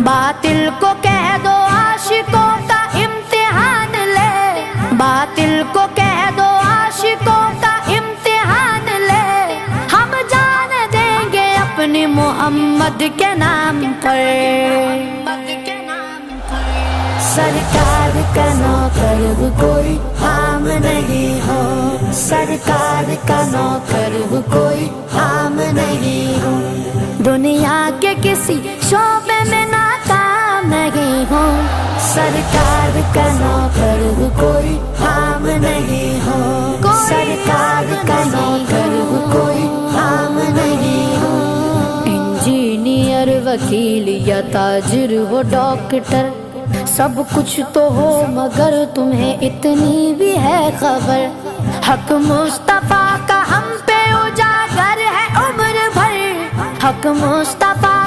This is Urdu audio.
باطل کو کہہ دو عاشقوں کا امتحان لے، باطل کو کہہ دو عاشقوں کا امتحان لے، ہم جان دیں گے اپنے محمد کے نام پر۔ سرکار کا نوکر کوئی عام نہیں ہو، سرکار کا نوکر کوئی عام نہیں ہو، دنیا کے کسی شعبے میں ناکام نہیں ہو، سرکار کا نوکر کوئی عام نہیں ہو، سرکار کا نوکر کوئی عام نہیں ہو۔ انجینئر، وکیل یا تاجر ہو، ڈاکٹر، سب کچھ تو ہو مگر تمہیں اتنی بھی ہے خبر، حق مصطفیٰ کا ہم پہ اجاگر ہے عمر بھر، حق مصطفیٰ